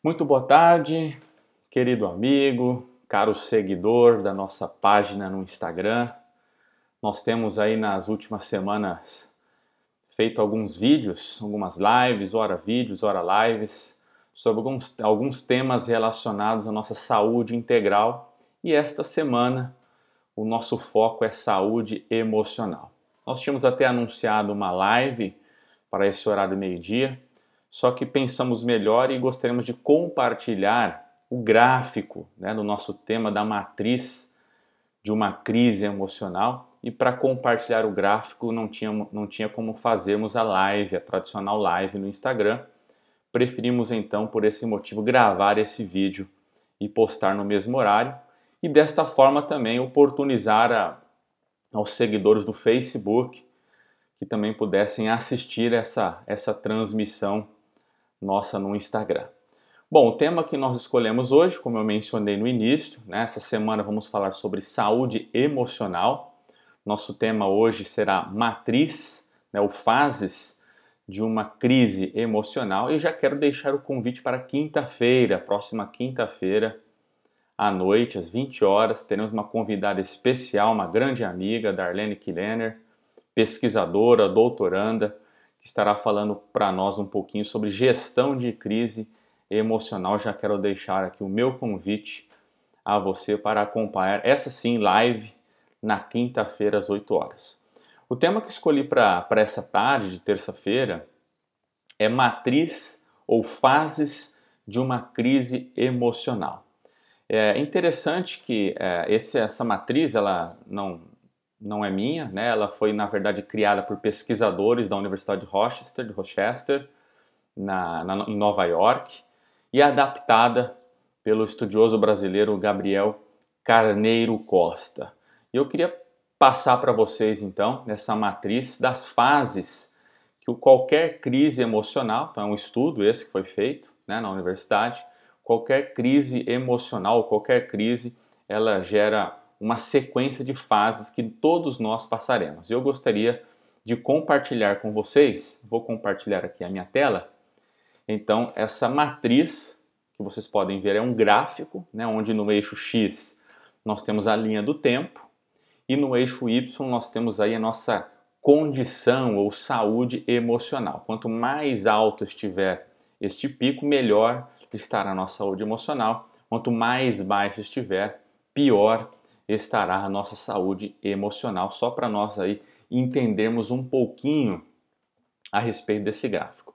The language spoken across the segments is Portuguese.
Muito boa tarde, querido amigo, caro seguidor da nossa página no Instagram. Nós temos aí nas últimas semanas feito alguns vídeos, algumas lives, ora vídeos, ora lives, sobre alguns temas relacionados à nossa saúde integral. E esta semana o nosso foco é saúde emocional. Nós tínhamos até anunciado uma live para esse horário meio-dia, só que pensamos melhor e gostaríamos de compartilhar o gráfico, do nosso tema da matriz de uma crise emocional. E para compartilhar o gráfico não tinha como fazermos a live, a tradicional live no Instagram. Preferimos então, por esse motivo, gravar esse vídeo e postar no mesmo horário. E desta forma também oportunizar aos seguidores do Facebook que também pudessem assistir essa transmissão nossa no Instagram. Bom, o tema que nós escolhemos hoje, como eu mencionei no início, essa semana vamos falar sobre saúde emocional. Nosso tema hoje será matriz, ou fases de uma crise emocional. E já quero deixar o convite para quinta-feira, próxima quinta-feira, à noite, às 20 horas, teremos uma convidada especial, uma grande amiga, Darlene Killenner, pesquisadora, doutoranda, que estará falando para nós um pouquinho sobre gestão de crise emocional. Já quero deixar aqui o meu convite a você para acompanhar essa sim live na quinta-feira às 8 horas. O tema que escolhi para essa tarde de terça-feira é matriz ou fases de uma crise emocional. É interessante que essa matriz ela não é minha, ela foi na verdade criada por pesquisadores da Universidade de Rochester, em Nova York, e adaptada pelo estudioso brasileiro Gabriel Carneiro Costa. E eu queria passar para vocês então essa matriz das fases que qualquer crise emocional, então é um estudo esse que foi feito na universidade, qualquer crise emocional, qualquer crise, ela gera uma sequência de fases que todos nós passaremos. Eu gostaria de compartilhar com vocês, vou compartilhar aqui a minha tela. Então, essa matriz que vocês podem ver é um gráfico, onde no eixo X nós temos a linha do tempo e no eixo Y nós temos aí a nossa condição ou saúde emocional. Quanto mais alto estiver este pico, melhor estará a nossa saúde emocional. Quanto mais baixo estiver, pior estará a nossa saúde emocional. Só para nós aí entendermos um pouquinho a respeito desse gráfico.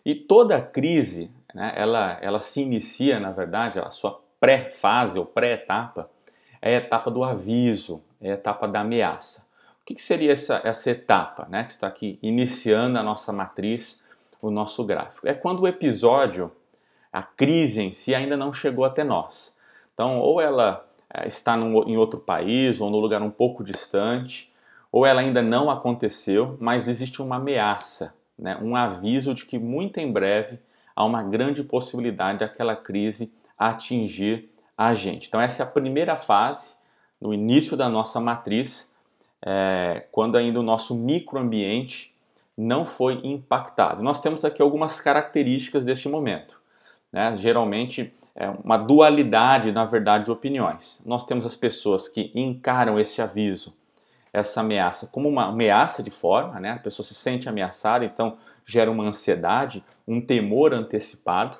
E toda crise, ela se inicia, na verdade, a sua pré-fase ou pré-etapa é a etapa do aviso, é a etapa da ameaça. O que seria essa etapa, que está aqui iniciando a nossa matriz, o nosso gráfico? É quando o episódio, a crise em si ainda não chegou até nós. Então, ou ela está em outro país, ou num lugar um pouco distante, ou ela ainda não aconteceu, mas existe uma ameaça, um aviso de que muito em breve há uma grande possibilidade daquela crise atingir a gente. Então essa é a primeira fase, no início da nossa matriz, quando ainda o nosso microambiente não foi impactado. Nós temos aqui algumas características deste momento. Geralmente é uma dualidade, na verdade, de opiniões. Nós temos as pessoas que encaram esse aviso, essa ameaça, como uma ameaça de fora, a pessoa se sente ameaçada, então gera uma ansiedade, um temor antecipado.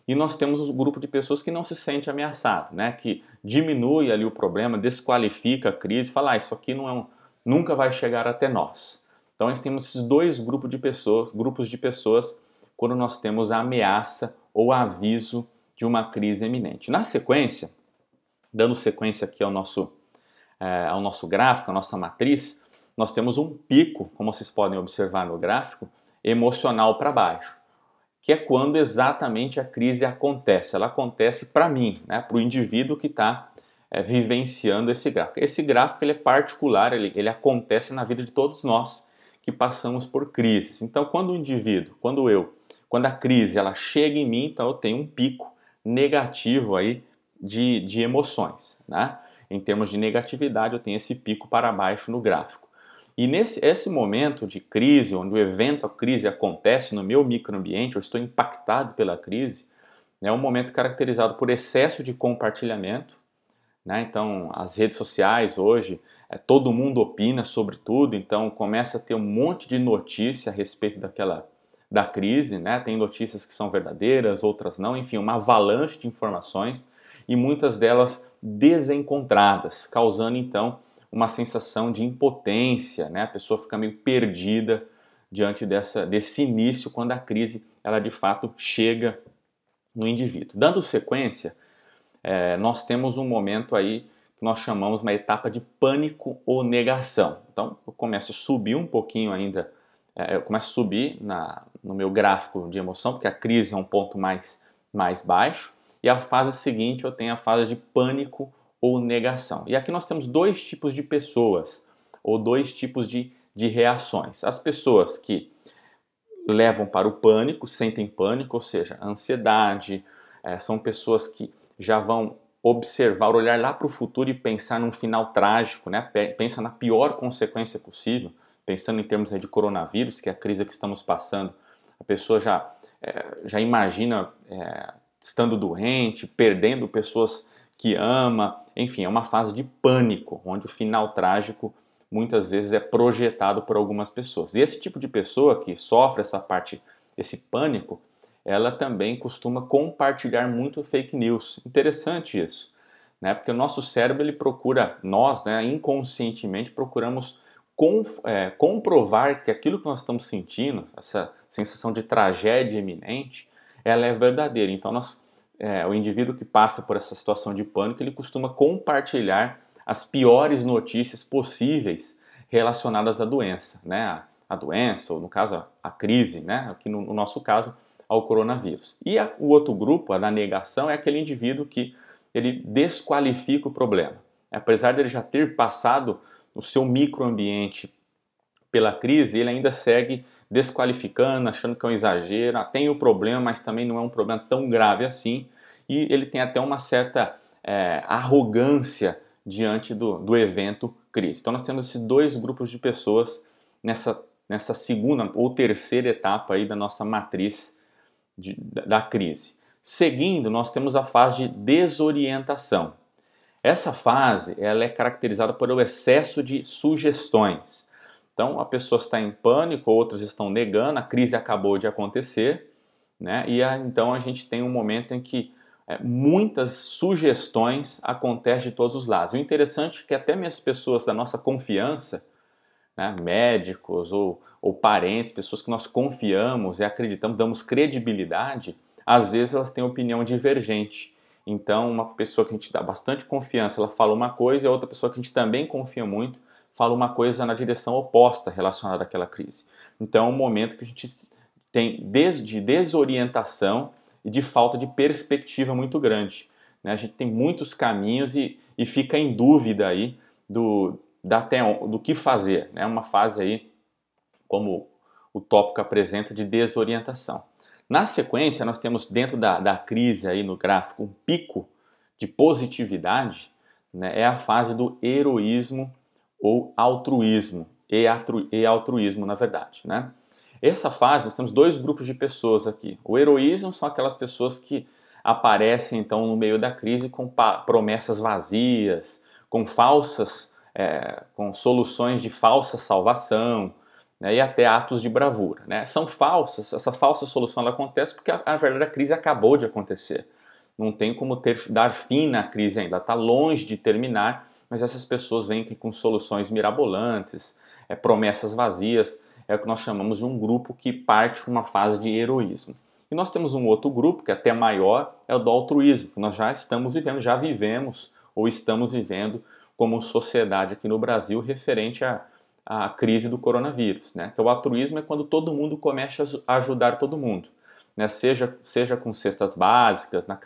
E nós temos um grupo de pessoas que não se sente ameaçado, que diminui ali o problema, desqualifica a crise, fala, isso aqui nunca vai chegar até nós. Então nós temos esses dois grupos de pessoas quando nós temos a ameaça ou aviso de uma crise iminente. Na sequência, dando sequência aqui ao nosso gráfico, a nossa matriz, nós temos um pico, como vocês podem observar no gráfico, emocional para baixo, que é quando exatamente a crise acontece. Ela acontece para mim, para o indivíduo que está vivenciando esse gráfico. Esse gráfico ele é particular, ele acontece na vida de todos nós que passamos por crises. Então, quando o indivíduo, quando a crise ela chega em mim, então eu tenho um pico negativo aí de emoções, Em termos de negatividade, eu tenho esse pico para baixo no gráfico. E esse momento de crise, onde o evento, a crise acontece no meu microambiente, eu estou impactado pela crise, É um momento caracterizado por excesso de compartilhamento, né? Então, as redes sociais hoje, todo mundo opina sobre tudo, então começa a ter um monte de notícia a respeito da crise, né? Tem notícias que são verdadeiras, outras não, enfim, uma avalanche de informações e muitas delas desencontradas, causando então uma sensação de impotência, né? A pessoa fica meio perdida diante desse início, quando a crise ela de fato chega no indivíduo. Dando sequência, nós temos um momento aí que nós chamamos uma etapa de pânico ou negação. Então, eu começo a subir um pouquinho ainda, eu começo a subir no meu gráfico de emoção, porque a crise é um ponto mais baixo, e a fase seguinte eu tenho a fase de pânico ou negação. E aqui nós temos dois tipos de pessoas, ou dois tipos de reações. As pessoas que levam para o pânico, sentem pânico, ou seja, ansiedade, são pessoas que já vão observar, olhar lá para o futuro e pensar num final trágico, né? Pensa na pior consequência possível, pensando em termos de coronavírus, que é a crise que estamos passando. A pessoa já imagina estando doente, perdendo pessoas que ama, enfim, é uma fase de pânico, onde o final trágico muitas vezes é projetado por algumas pessoas. E esse tipo de pessoa que sofre esse pânico, ela também costuma compartilhar muito fake news. Interessante isso, né? Porque o nosso cérebro, ele procura, nós, né, inconscientemente procuramos comprovar que aquilo que nós estamos sentindo, essa sensação de tragédia iminente, ela é verdadeira. Então, o indivíduo que passa por essa situação de pânico, ele costuma compartilhar as piores notícias possíveis relacionadas à doença, né? A doença, ou no caso a crise, né? Aqui no nosso caso, ao coronavírus. E o outro grupo, a da negação, é aquele indivíduo que ele desqualifica o problema. Apesar de ele já ter passado o seu microambiente pela crise, ele ainda segue desqualificando, achando que é um exagero, tem o problema, mas também não é um problema tão grave assim, e ele tem até uma certa arrogância diante do evento crise. Então nós temos esses dois grupos de pessoas nessa segunda ou terceira etapa aí da nossa matriz da crise. Seguindo, nós temos a fase de desorientação. Essa fase ela é caracterizada pelo excesso de sugestões. Então a pessoa está em pânico, outras estão negando, a crise acabou de acontecer, né? Então a gente tem um momento em que muitas sugestões acontecem de todos os lados. O interessante é que até mesmo as pessoas da nossa confiança, né, médicos ou parentes, pessoas que nós confiamos e acreditamos, damos credibilidade, às vezes elas têm opinião divergente. Então, uma pessoa que a gente dá bastante confiança, ela fala uma coisa, e a outra pessoa que a gente também confia muito fala uma coisa na direção oposta relacionada àquela crise. Então, é um momento que a gente tem de desorientação e de falta de perspectiva muito grande, né? A gente tem muitos caminhos e fica em dúvida aí do que fazer, né? Uma fase aí, como o tópico apresenta, de desorientação. Na sequência, nós temos dentro da crise aí no gráfico um pico de positividade, né? É a fase do heroísmo ou altruísmo, e altruísmo na verdade, né? Essa fase, nós temos dois grupos de pessoas aqui. O heroísmo são aquelas pessoas que aparecem então no meio da crise com promessas vazias, com com soluções de falsa salvação, né, e até atos de bravura, né? São falsas, essa falsa solução ela acontece porque a verdadeira crise acabou de acontecer. Não tem como dar fim na crise ainda, está longe de terminar, mas essas pessoas vêm com soluções mirabolantes, promessas vazias, é o que nós chamamos de um grupo que parte uma fase de heroísmo. E nós temos um outro grupo, que é até maior, é o do altruísmo, que nós já vivemos ou estamos vivendo como sociedade aqui no Brasil referente à crise do coronavírus, né? Que o altruísmo é quando todo mundo começa a ajudar todo mundo, né? Seja com cestas básicas, na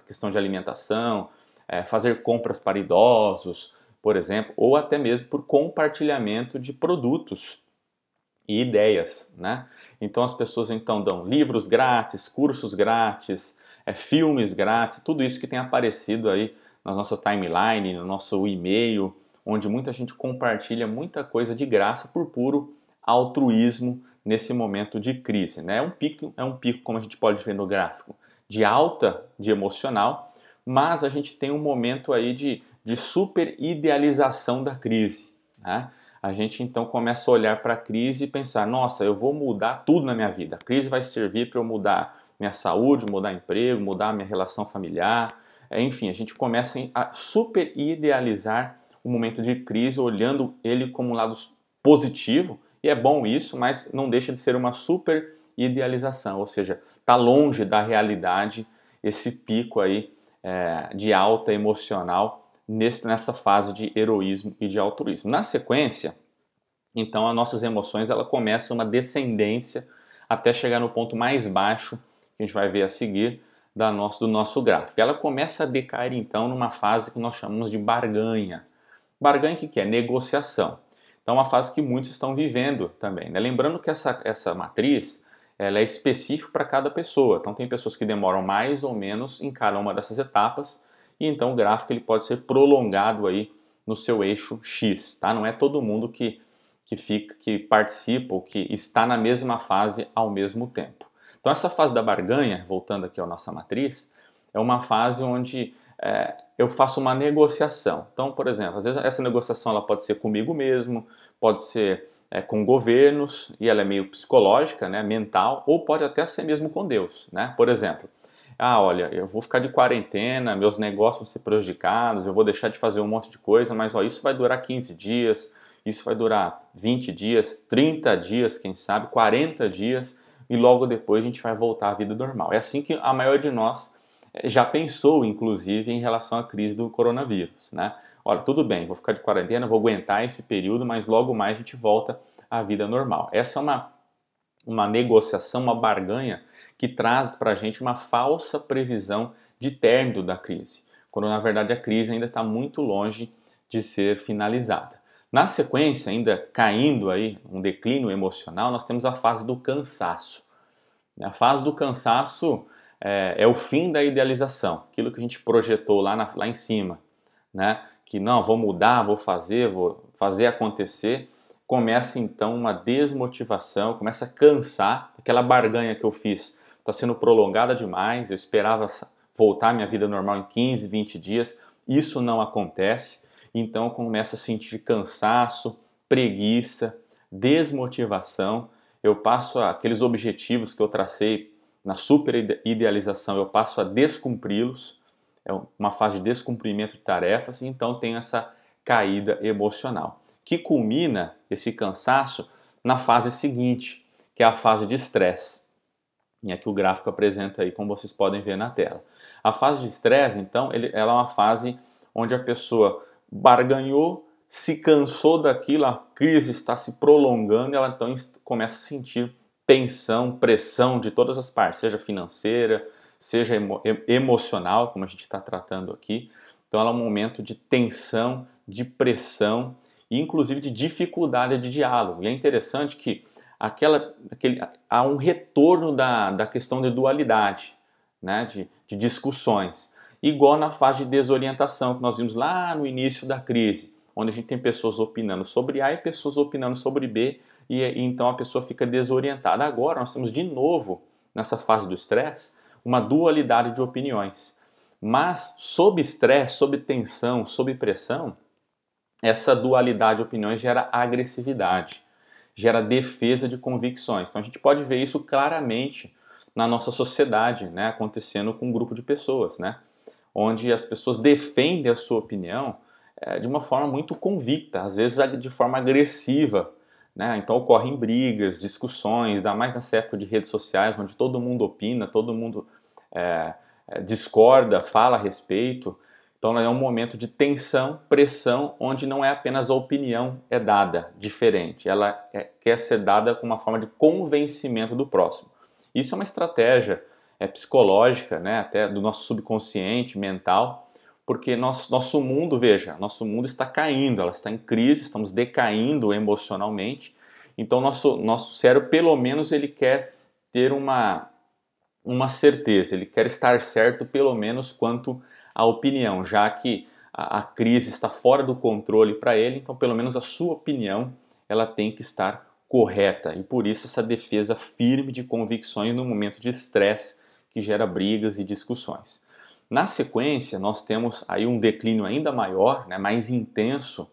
questão de alimentação, fazer compras para idosos, por exemplo, ou até mesmo por compartilhamento de produtos e ideias, né? Então as pessoas então dão livros grátis, cursos grátis, filmes grátis, tudo isso que tem aparecido aí na nossa timeline, no nosso e-mail, onde muita gente compartilha muita coisa de graça por puro altruísmo nesse momento de crise, né? É um pico como a gente pode ver no gráfico, de alta de emocional, mas a gente tem um momento aí de super idealização da crise, né? A gente então começa a olhar para a crise e pensar, nossa, eu vou mudar tudo na minha vida. A crise vai servir para eu mudar minha saúde, mudar emprego, mudar minha relação familiar. Enfim, a gente começa a super idealizar o momento de crise, olhando ele como um lado positivo, e é bom isso, mas não deixa de ser uma super idealização, ou seja, está longe da realidade esse pico aí de alta emocional nessa fase de heroísmo e de altruísmo. Na sequência, então, as nossas emoções ela começam uma descendência até chegar no ponto mais baixo, que a gente vai ver a seguir, do nosso gráfico. Ela começa a decair, então, numa fase que nós chamamos de barganha. Barganha, o que é? Negociação. Então, uma fase que muitos estão vivendo também, né? Lembrando que essa matriz ela é específica para cada pessoa. Então, tem pessoas que demoram mais ou menos em cada uma dessas etapas, e então o gráfico ele pode ser prolongado aí no seu eixo X, tá? Não é todo mundo que participa ou que está na mesma fase ao mesmo tempo. Então, essa fase da barganha, voltando aqui à nossa matriz, é uma fase onde eu faço uma negociação. Então, por exemplo, às vezes essa negociação ela pode ser comigo mesmo, pode ser com governos, e ela é meio psicológica, né, mental, ou pode até ser mesmo com Deus, né? Por exemplo, olha, eu vou ficar de quarentena, meus negócios vão ser prejudicados, eu vou deixar de fazer um monte de coisa, mas isso vai durar 15 dias, isso vai durar 20 dias, 30 dias, quem sabe, 40 dias, e logo depois a gente vai voltar à vida normal. É assim que a maioria de nós já pensou, inclusive, em relação à crise do coronavírus, né? Olha, tudo bem, vou ficar de quarentena, vou aguentar esse período, mas logo mais a gente volta à vida normal. Essa é uma negociação, uma barganha que traz para a gente uma falsa previsão de término da crise, quando na verdade a crise ainda está muito longe de ser finalizada. Na sequência, ainda caindo aí, um declínio emocional, nós temos a fase do cansaço. A fase do cansaço é o fim da idealização, aquilo que a gente projetou lá em cima, né? Que não, vou mudar, vou fazer acontecer. Começa então uma desmotivação, começa a cansar, aquela barganha que eu fiz está sendo prolongada demais, eu esperava voltar à minha vida normal em 15, 20 dias, isso não acontece, então começa a sentir cansaço, preguiça, desmotivação, eu passo aqueles objetivos que eu tracei na super idealização, eu passo a descumpri-los, é uma fase de descumprimento de tarefas, e então tem essa caída emocional, que culmina esse cansaço na fase seguinte, que é a fase de estresse. E aqui o gráfico apresenta aí, como vocês podem ver na tela. A fase de estresse, então, ela é uma fase onde a pessoa barganhou, se cansou daquilo, a crise está se prolongando, e ela então começa a sentir tensão, pressão de todas as partes, seja financeira, seja emocional, como a gente está tratando aqui. Então ela é um momento de tensão, de pressão e inclusive de dificuldade de diálogo. E é interessante que há um retorno da questão de dualidade, né, de discussões, igual na fase de desorientação que nós vimos lá no início da crise, onde a gente tem pessoas opinando sobre A e pessoas opinando sobre B, e então a pessoa fica desorientada. Agora nós temos de novo, nessa fase do estresse, uma dualidade de opiniões. Mas sob estresse, sob tensão, sob pressão, essa dualidade de opiniões gera agressividade, gera defesa de convicções. Então a gente pode ver isso claramente na nossa sociedade, né, acontecendo com um grupo de pessoas, né, onde as pessoas defendem a sua opinião de uma forma muito convicta, às vezes de forma agressiva, né? Então ocorrem brigas, discussões, ainda mais nessa época de redes sociais, onde todo mundo opina, todo mundo discorda, fala a respeito. Então é um momento de tensão, pressão, onde não é apenas a opinião é dada diferente, ela quer ser dada com uma forma de convencimento do próximo. Isso é uma estratégia psicológica, né, até do nosso subconsciente, mental, porque nosso mundo, veja, nosso mundo está caindo, ela está em crise, estamos decaindo emocionalmente, então nosso cérebro, pelo menos, ele quer ter uma certeza, ele quer estar certo pelo menos quanto à opinião, já que a crise está fora do controle para ele, então pelo menos a sua opinião ela tem que estar correta, e por isso essa defesa firme de convicções no momento de estresse que gera brigas e discussões. Na sequência, nós temos aí um declínio ainda maior, né, mais intenso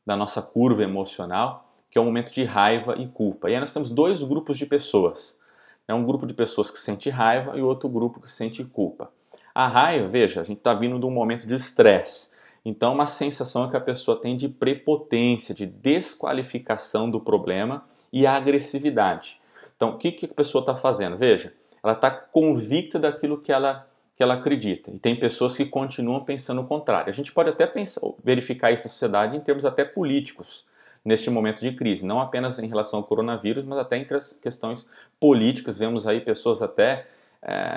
da nossa curva emocional, que é o momento de raiva e culpa. E aí nós temos dois grupos de pessoas. É um grupo de pessoas que sente raiva e outro grupo que sente culpa. A raiva, veja, a gente está vindo de um momento de estresse. Então, uma sensação que a pessoa tem de prepotência, de desqualificação do problema e agressividade. Então, o que a pessoa está fazendo? Veja, ela está convicta daquilo que ela acredita. E tem pessoas que continuam pensando o contrário. A gente pode até verificar isso na sociedade em termos até políticos, neste momento de crise. Não apenas em relação ao coronavírus, mas até em questões políticas. Vemos aí pessoas até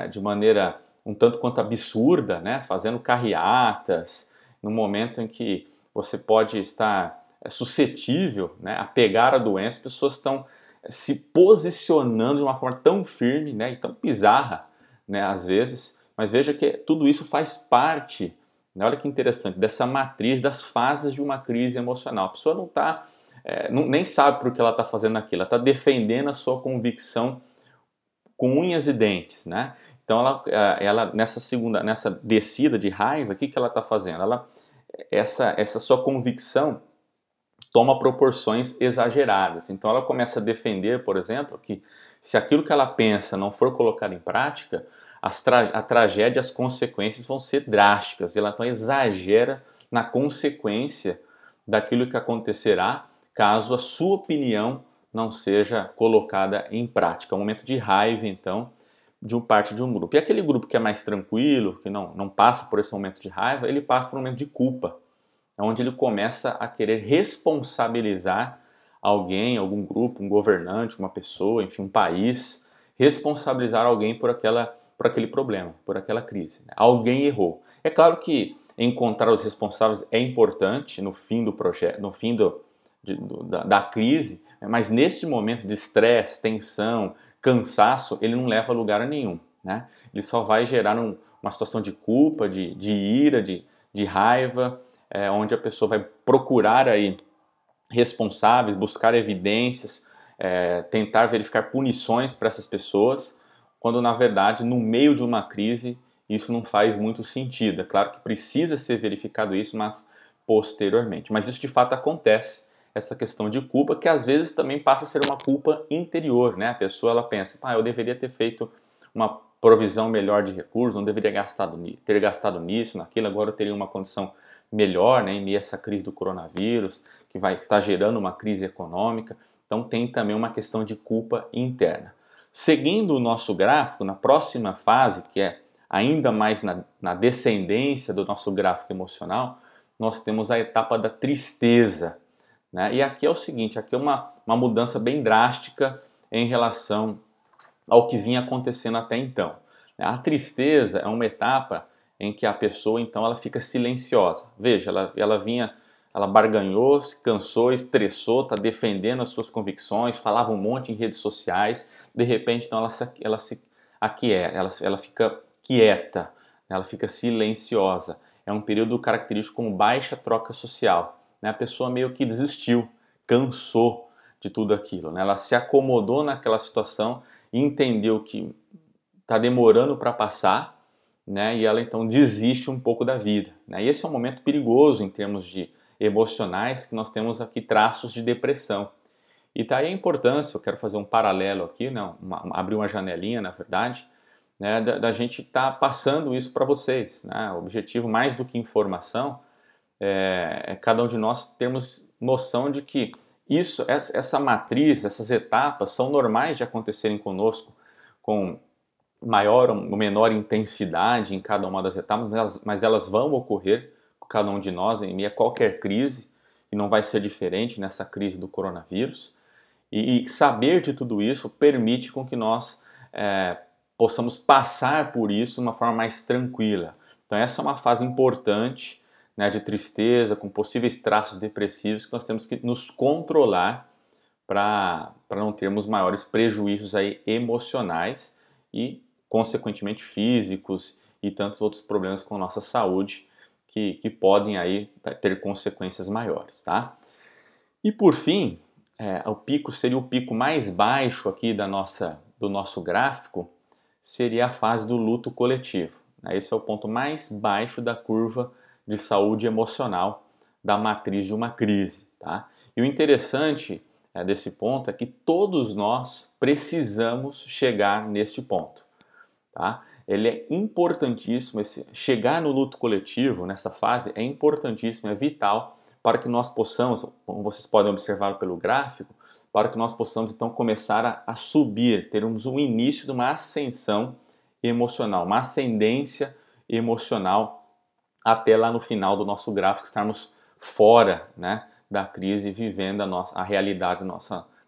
de maneira um tanto quanto absurda, né, fazendo carreatas, no momento em que você pode estar suscetível, né, a pegar a doença. As pessoas estão se posicionando de uma forma tão firme, né, e tão bizarra, né, às vezes. Mas veja que tudo isso faz parte, né, olha que interessante, dessa matriz das fases de uma crise emocional. A pessoa não está, nem sabe por que ela está fazendo aquilo, ela está defendendo a sua convicção com unhas e dentes, né? Então ela nessa descida de raiva, o que ela está fazendo? Essa sua convicção toma proporções exageradas. Então ela começa a defender, por exemplo, que se aquilo que ela pensa não for colocado em prática, a tragédia, as consequências vão ser drásticas. Ela então exagera na consequência daquilo que acontecerá caso a sua opinião não seja colocada em prática. É um momento de raiva, então, de parte de um grupo. E aquele grupo que é mais tranquilo, que não passa por esse momento de raiva, ele passa por um momento de culpa, onde ele começa a querer responsabilizar alguém, algum grupo, um governante, uma pessoa, enfim, um país, responsabilizar alguém por aquele problema, por aquela crise. Alguém errou. É claro que encontrar os responsáveis é importante no fim do projeto, no fim da crise, mas neste momento de estresse, tensão, cansaço, ele não leva a lugar nenhum, né? Ele só vai gerar uma situação de culpa, de ira, de raiva, onde a pessoa vai procurar aí responsáveis, buscar evidências, tentar verificar punições para essas pessoas, quando na verdade no meio de uma crise isso não faz muito sentido. É claro que precisa ser verificado isso, mas posteriormente. Mas isso de fato acontece, essa questão de culpa, que às vezes também passa a ser uma culpa interior, né? A pessoa ela pensa, eu deveria ter feito uma provisão melhor de recursos, não deveria ter gastado nisso, naquilo, agora eu teria uma condição melhor, né, em meio a essa crise do coronavírus, que vai estar gerando uma crise econômica. Então tem também uma questão de culpa interna. Seguindo o nosso gráfico, na próxima fase, que é ainda mais na descendência do nosso gráfico emocional, nós temos a etapa da tristeza, né? E aqui é o seguinte, aqui é uma mudança bem drástica em relação ao que vinha acontecendo até então. A tristeza é uma etapa em que a pessoa, então, ela fica silenciosa. Veja, ela barganhou, se cansou, estressou, está defendendo as suas convicções, falava um monte em redes sociais, de repente, então, ela fica quieta, ela fica silenciosa. É um período característico como baixa troca social, né? A pessoa meio que desistiu, cansou de tudo aquilo, né? Ela se acomodou naquela situação e entendeu que está demorando para passar, né? E ela então desiste um pouco da vida, né? E esse é um momento perigoso em termos de emocionais, que nós temos aqui traços de depressão. E daí a importância, eu quero fazer um paralelo aqui, né? Abrir uma janelinha, na verdade, né? Da gente estar passando isso para vocês, né? O objetivo, mais do que informação, é cada um de nós termos noção de que essa matriz, essas etapas são normais de acontecerem conosco, com maior ou menor intensidade em cada uma das etapas, mas elas vão ocorrer com cada um de nós em meio a qualquer crise, e não vai ser diferente nessa crise do coronavírus. E saber de tudo isso permite com que nós possamos passar por isso de uma forma mais tranquila. Então essa é uma fase importante, né, de tristeza, com possíveis traços depressivos, que nós temos que nos controlar para não termos maiores prejuízos aí emocionais e, consequentemente, físicos e tantos outros problemas com a nossa saúde que podem aí ter consequências maiores, tá? E por fim, o pico seria o pico mais baixo aqui do nosso gráfico, seria a fase do luto coletivo. Esse é o ponto mais baixo da curva de saúde emocional da matriz de uma crise. Tá? E o interessante desse ponto é que todos nós precisamos chegar neste ponto. Tá? Ele é importantíssimo, chegar no luto coletivo nessa fase é importantíssimo, é vital para que nós possamos, como vocês podem observar pelo gráfico, para que nós possamos então começar a subir, termos um início de uma ascensão emocional, uma ascendência emocional até lá no final do nosso gráfico estarmos fora, né, da crise, vivendo a realidade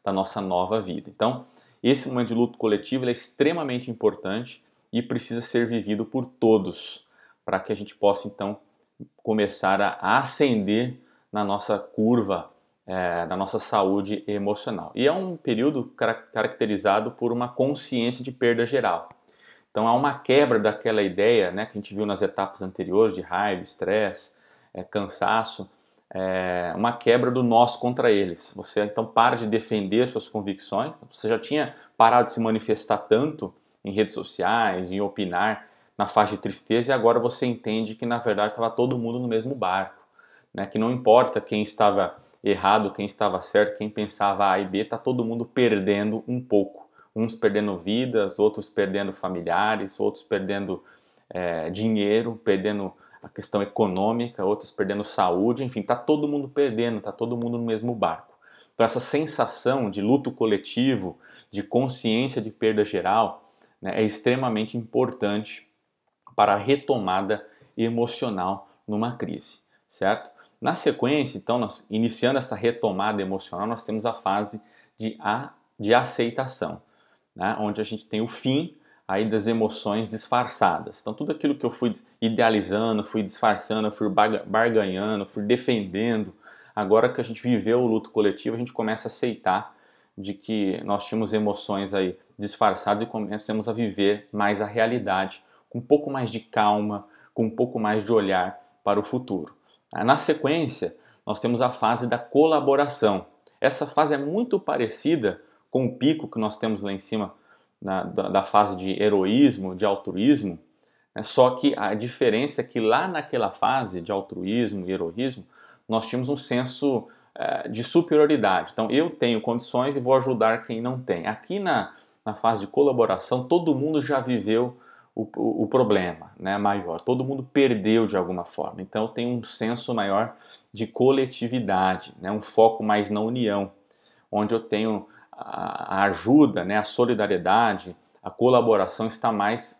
da nossa nova vida. Então, esse momento de luto coletivo é extremamente importante e precisa ser vivido por todos, para que a gente possa então começar a ascender na nossa curva da nossa saúde emocional. E é um período caracterizado por uma consciência de perda geral. Então há uma quebra daquela ideia, né, que a gente viu nas etapas anteriores de raiva, estresse, cansaço, uma quebra do nós contra eles. Você então para de defender suas convicções, você já tinha parado de se manifestar tanto em redes sociais, em opinar na fase de tristeza, e agora você entende que na verdade estava todo mundo no mesmo barco, né, que não importa quem estava errado, quem estava certo, quem pensava A e B, está todo mundo perdendo um pouco. Uns perdendo vidas, outros perdendo familiares, outros perdendo dinheiro, perdendo a questão econômica, outros perdendo saúde, enfim, está todo mundo perdendo, está todo mundo no mesmo barco. Então essa sensação de luto coletivo, de consciência de perda geral, né, é extremamente importante para a retomada emocional numa crise, certo? Na sequência, então, iniciando essa retomada emocional, nós temos a fase de aceitação, né? Onde a gente tem o fim aí das emoções disfarçadas. Então, tudo aquilo que eu fui idealizando, fui disfarçando, fui barganhando, fui defendendo, agora que a gente viveu o luto coletivo, a gente começa a aceitar de que nós tínhamos emoções aí disfarçadas e começamos a viver mais a realidade, com um pouco mais de calma, com um pouco mais de olhar para o futuro. Na sequência, nós temos a fase da colaboração. Essa fase é muito parecida com o pico que nós temos lá em cima da fase de heroísmo, de altruísmo, né? Só que a diferença é que lá naquela fase de altruísmo e heroísmo, nós tínhamos um senso de superioridade. Então, eu tenho condições e vou ajudar quem não tem. Aqui na fase de colaboração, todo mundo já viveu o problema, né, maior. Todo mundo perdeu de alguma forma. Então, tem um senso maior de coletividade, né, um foco mais na união, onde eu tenho a ajuda, né, a solidariedade, a colaboração está mais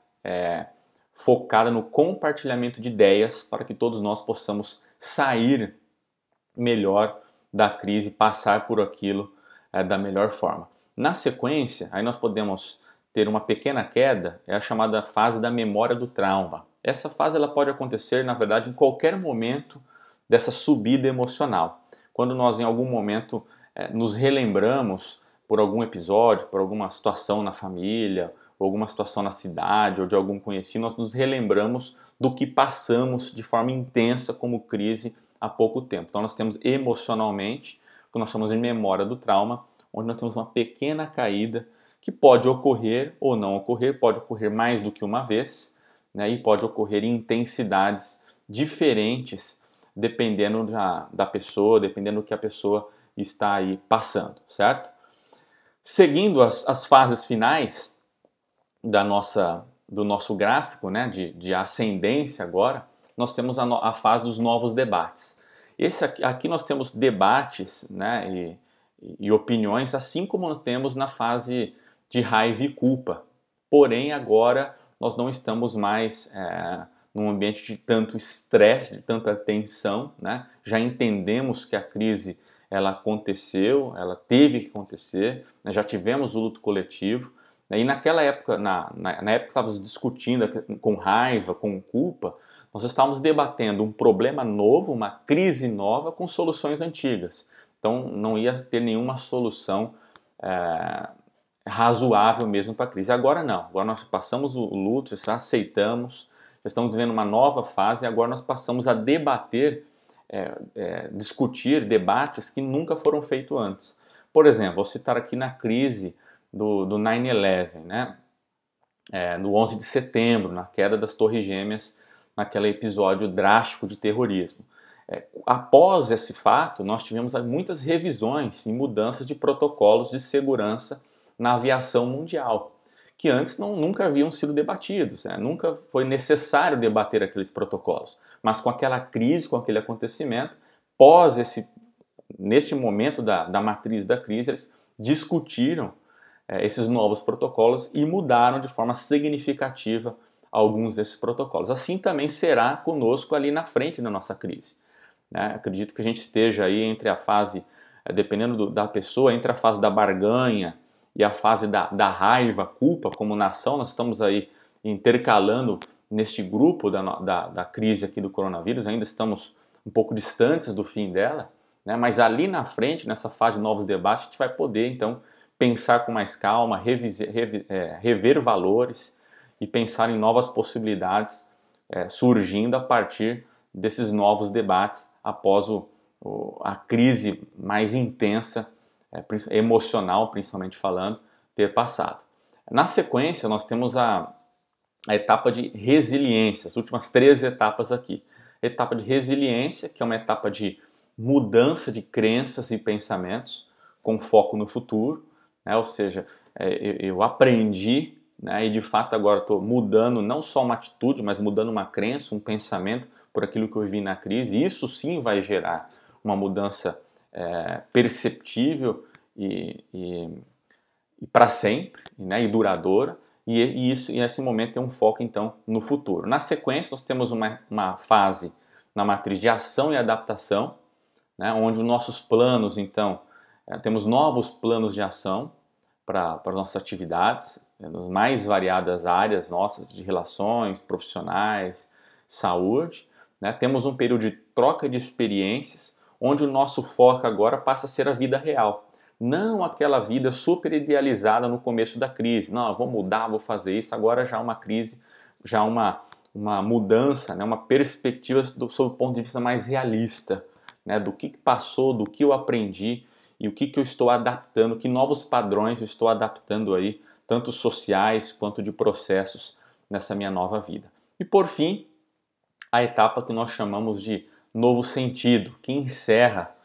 focada no compartilhamento de ideias para que todos nós possamos sair melhor da crise, passar por aquilo da melhor forma. Na sequência, aí nós podemos ter uma pequena queda, é a chamada fase da memória do trauma. Essa fase ela pode acontecer, na verdade, em qualquer momento dessa subida emocional. Quando nós, em algum momento, nos relembramos por algum episódio, por alguma situação na família, ou alguma situação na cidade, ou de algum conhecido, nós nos relembramos do que passamos de forma intensa como crise há pouco tempo. Então nós temos emocionalmente, o que nós chamamos de memória do trauma, onde nós temos uma pequena caída que pode ocorrer ou não ocorrer, pode ocorrer mais do que uma vez, né, e pode ocorrer em intensidades diferentes, dependendo da pessoa, dependendo do que a pessoa está aí passando, certo? Seguindo as fases finais do nosso gráfico, né, de ascendência agora, nós temos a fase dos novos debates. Aqui nós temos debates, né, e opiniões, assim como nós temos na fase de raiva e culpa. Porém, agora nós não estamos mais num ambiente de tanto estresse, de tanta tensão, né? Já entendemos que a crise ela aconteceu, ela teve que acontecer, né? Já tivemos o luto coletivo, né? E naquela época, na época que estávamos discutindo com raiva, com culpa, nós estávamos debatendo um problema novo, uma crise nova com soluções antigas. Então não ia ter nenhuma solução razoável mesmo para a crise. Agora não, agora nós passamos o luto, já aceitamos, já estamos vivendo uma nova fase e agora nós passamos a debater, discutir debates que nunca foram feitos antes. Por exemplo, vou citar aqui na crise do 9/11, né? no 11 de setembro, na queda das Torres Gêmeas, naquele episódio drástico de terrorismo. Após esse fato, nós tivemos muitas revisões e mudanças de protocolos de segurança na aviação mundial, que antes nunca haviam sido debatidos, nunca foi necessário debater aqueles protocolos. Mas com aquela crise, com aquele acontecimento, neste momento da matriz da crise, eles discutiram esses novos protocolos e mudaram de forma significativa alguns desses protocolos. Assim também será conosco ali na frente da nossa crise. Acredito que a gente esteja aí entre a fase, dependendo da pessoa, entre a fase da barganha e a fase da raiva, culpa como nação. Nós estamos aí intercalando neste grupo da crise aqui do coronavírus, ainda estamos um pouco distantes do fim dela, mas ali na frente, nessa fase de novos debates, a gente vai poder então pensar com mais calma, rever valores e pensar em novas possibilidades surgindo a partir desses novos debates após a crise mais intensa, emocional principalmente falando, ter passado. Na sequência, nós temos a etapa de resiliência, as últimas 3 etapas aqui. Etapa de resiliência, que é uma etapa de mudança de crenças e pensamentos com foco no futuro, ou seja, eu aprendi, e de fato agora estou mudando não só uma atitude, mas mudando uma crença, um pensamento por aquilo que eu vivi na crise. Isso sim vai gerar uma mudança perceptível e para sempre, e duradoura. E esse momento tem um foco então no futuro. Na sequência nós temos uma fase na matriz de ação e adaptação, onde os nossos planos então temos novos planos de ação para as nossas atividades, nas mais variadas áreas nossas de relações profissionais, saúde. Temos um período de troca de experiências, onde o nosso foco agora passa a ser a vida real. Não aquela vida super idealizada no começo da crise. Não, eu vou mudar, vou fazer isso. Agora já uma crise, já uma mudança, uma perspectiva sob o ponto de vista mais realista, do que passou, do que eu aprendi e o que eu estou adaptando, que novos padrões eu estou adaptando aí, tanto sociais quanto de processos nessa minha nova vida. E por fim, a etapa que nós chamamos de novo sentido, que encerra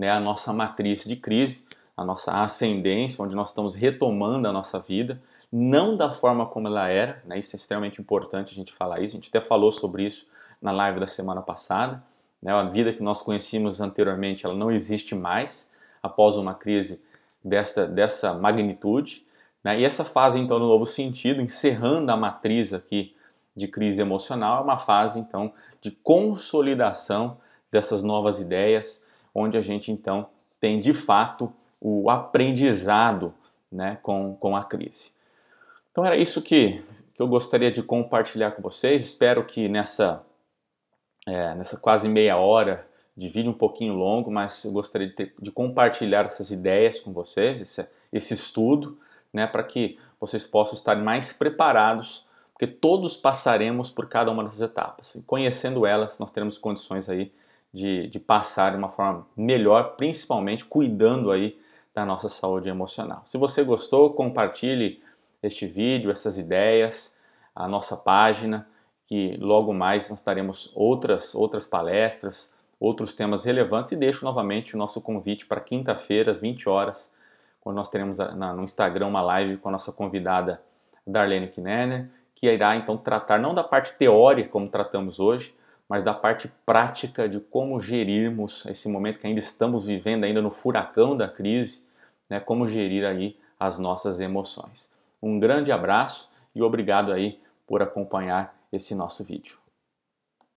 a nossa matriz de crise, a nossa ascendência, onde nós estamos retomando a nossa vida, não da forma como ela era, isso é extremamente importante a gente falar isso, a gente até falou sobre isso na live da semana passada, a vida que nós conhecíamos anteriormente, ela não existe mais após uma crise dessa magnitude, e essa fase então do novo sentido, encerrando a matriz aqui de crise emocional, é uma fase então de consolidação dessas novas ideias, onde a gente então tem de fato o aprendizado com a crise. Então era isso que eu gostaria de compartilhar com vocês. Espero que nessa quase meia hora de vídeo, um pouquinho longo, mas eu gostaria de compartilhar essas ideias com vocês, esse estudo, para que vocês possam estar mais preparados, porque todos passaremos por cada uma dessas etapas. E conhecendo elas, nós teremos condições aí de passar de uma forma melhor, principalmente cuidando aí da nossa saúde emocional. Se você gostou, compartilhe este vídeo, essas ideias, a nossa página, que logo mais nós teremos outras palestras, outros temas relevantes, e deixo novamente o nosso convite para quinta-feira, às 20 horas, quando nós teremos no Instagram uma live com a nossa convidada Darlene Knenner, que irá então tratar não da parte teórica como tratamos hoje, mas da parte prática de como gerirmos esse momento que ainda estamos vivendo, ainda no furacão da crise, como gerir aí as nossas emoções. Um grande abraço e obrigado aí por acompanhar esse nosso vídeo.